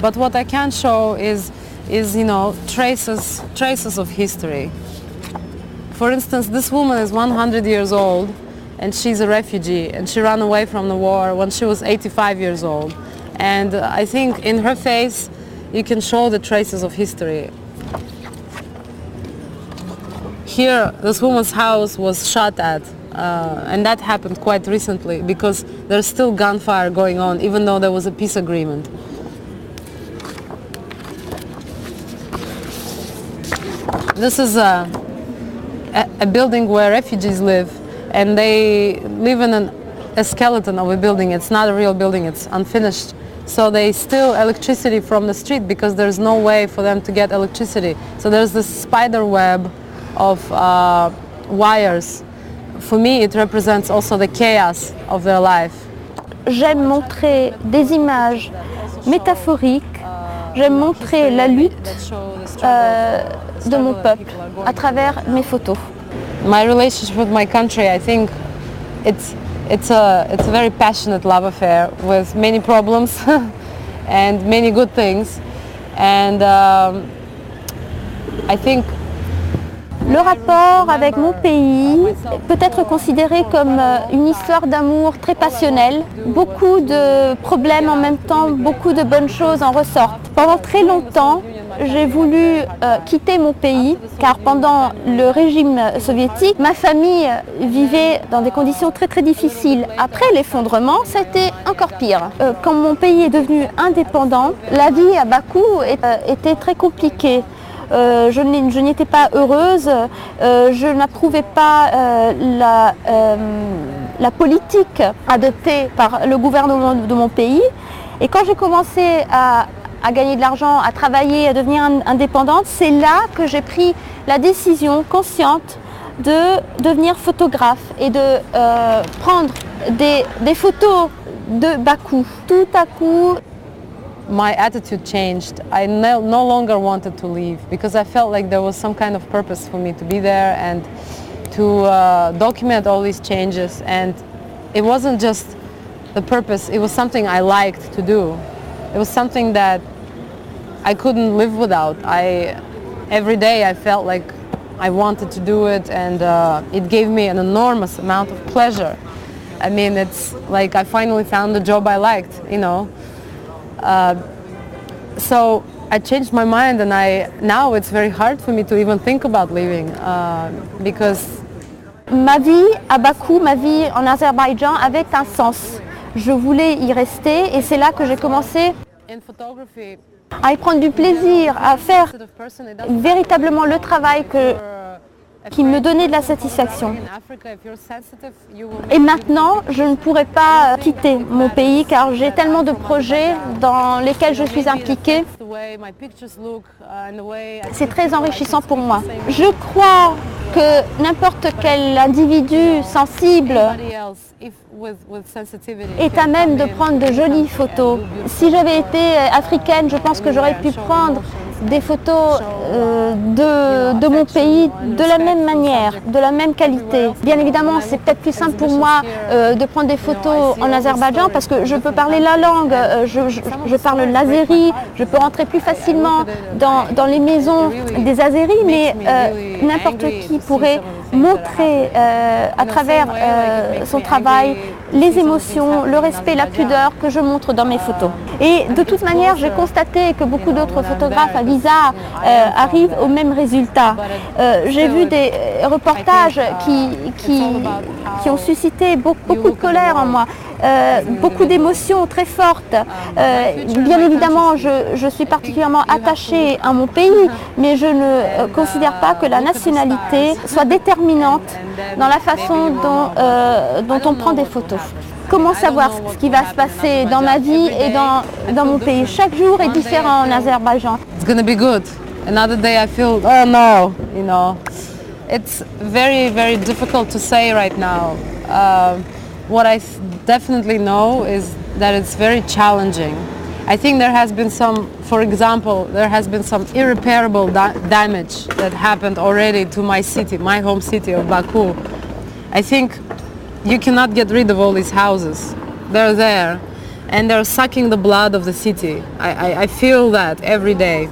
But what I can show is traces of history. For instance, this woman is 100 years old and she's a refugee and she ran away from the war when she was 85 years old. And I think in her face you can show the traces of history. Here, this woman's house was shot at, and that happened quite recently because there's still gunfire going on, even though there was a peace agreement. This is a building where refugees live, and they live in a skeleton of a building. It's not a real building, it's unfinished. So they steal electricity from the street because there's no way for them to get electricity. So there's this spider web of wires. For me, it represents also the chaos of their life. J'aime montrer des images métaphoriques, j'aime montrer la lutte de mon peuple à travers mes photos. My relationship with my country, I think it's a very passionate love affair with many problems and many good things. And I think le rapport avec mon pays peut être considéré comme une histoire d'amour très passionnelle. Beaucoup de problèmes en même temps, beaucoup de bonnes choses en ressortent. Pendant très longtemps, j'ai voulu quitter mon pays car pendant le régime soviétique, ma famille vivait dans des conditions très très difficiles. Après l'effondrement, ça a été encore pire. Quand mon pays est devenu indépendant, la vie à Bakou était très compliquée. Je n'étais pas heureuse, je n'approuvais pas la politique adoptée par le gouvernement de mon pays. Et quand j'ai commencé à gagner de l'argent, à travailler, à devenir indépendante, c'est là que j'ai pris la décision consciente de devenir photographe et de prendre des photos de Bakou. Tout à coup, my attitude changed. I no longer wanted to leave because I felt like there was some kind of purpose for me to be there and to document all these changes. And it wasn't just the purpose, it was something I liked to do. It was something that I couldn't live without. Every day I felt like I wanted to do it, and it gave me an enormous amount of pleasure. I mean, it's like I finally found the job I liked, So I changed my mind, and now it's very hard for me to even think about leaving because ma vie à Bakou, ma vie en Azerbaïdjan avait un sens. Je voulais y rester et c'est là que j'ai commencé à y prendre du plaisir, à faire véritablement le travail qui me donnait de la satisfaction. Et maintenant, je ne pourrai pas quitter mon pays car j'ai tellement de projets dans lesquels je suis impliquée. C'est très enrichissant pour moi. Je crois que n'importe quel individu sensible est à même de prendre de jolies photos. Si j'avais été africaine, je pense que j'aurais pu prendre des photos de mon pays de la même manière, de la même qualité. Bien évidemment, c'est peut-être plus simple pour moi de prendre des photos en Azerbaïdjan parce que je peux parler la langue, je parle l'azéri, je peux rentrer plus facilement dans les maisons des Azéris, mais n'importe qui pourrait montrer à travers son travail les émotions, le respect, la pudeur que je montre dans mes photos. Et de toute manière, j'ai constaté que beaucoup d'autres photographes à visa arrivent au même résultat. J'ai vu des reportages qui ont suscité beaucoup de colère en moi, beaucoup d'émotions très fortes. Bien évidemment, je suis particulièrement attachée à mon pays, mais je ne considère pas que la nationalité soit déterminante dans la façon dont on prend des photos. Comment savoir ce qui va se passer dans ma vie et dans mon pays? Chaque jour est différent en Azerbaïdjan. It's gonna be good. Another day I feel, oh no, It's very, very difficult to say right now. What I definitely know is that it's very challenging. I think there has been for example, there has been some irreparable damage that happened already to my city, my home city of Baku. I think you cannot get rid of all these houses. They're there. and they're sucking the blood of the city. I feel that every day.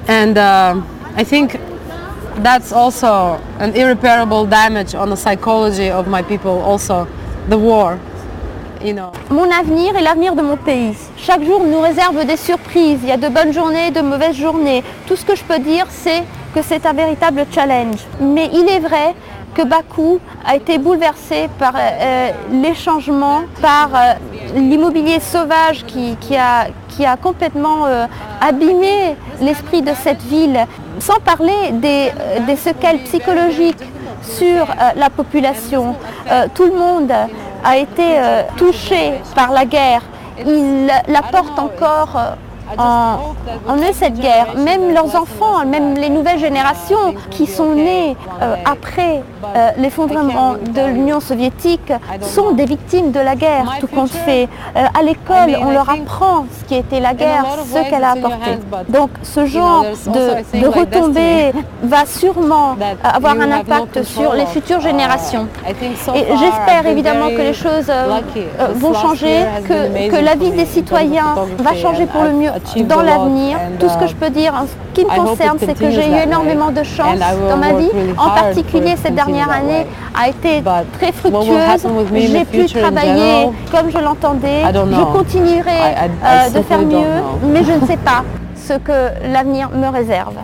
And I think that's also an irreparable damage on the psychology of my people, also the war. You know. Mon avenir est l'avenir de mon pays. Chaque jour nous réserve des surprises. Il y a de bonnes journées, de mauvaises journées. Tout ce que je peux dire, c'est que c'est un véritable challenge. Mais il est vrai que Bakou a été bouleversé par les changements, par l'immobilier sauvage qui a complètement abîmé l'esprit de cette ville, sans parler des séquelles psychologiques sur la population. Tout le monde a été touché par la guerre. Il la porte encore en eux cette guerre. Même leurs enfants, même les nouvelles générations qui sont nées après l'effondrement de l'Union soviétique sont des victimes de la guerre, tout compte fait. À l'école, on leur apprend ce qui était la guerre, ce qu'elle a apporté. Donc ce genre de retombées va sûrement avoir un impact sur les futures générations. Et j'espère évidemment que les choses vont changer, que la vie des citoyens va changer pour le mieux dans l'avenir. Tout ce que je peux dire en ce qui me concerne, c'est que j'ai eu énormément de chance dans ma vie. En particulier, cette dernière année a été très fructueuse. J'ai pu travailler comme je l'entendais. Je continuerai de faire mieux, mais je ne sais pas ce que l'avenir me réserve.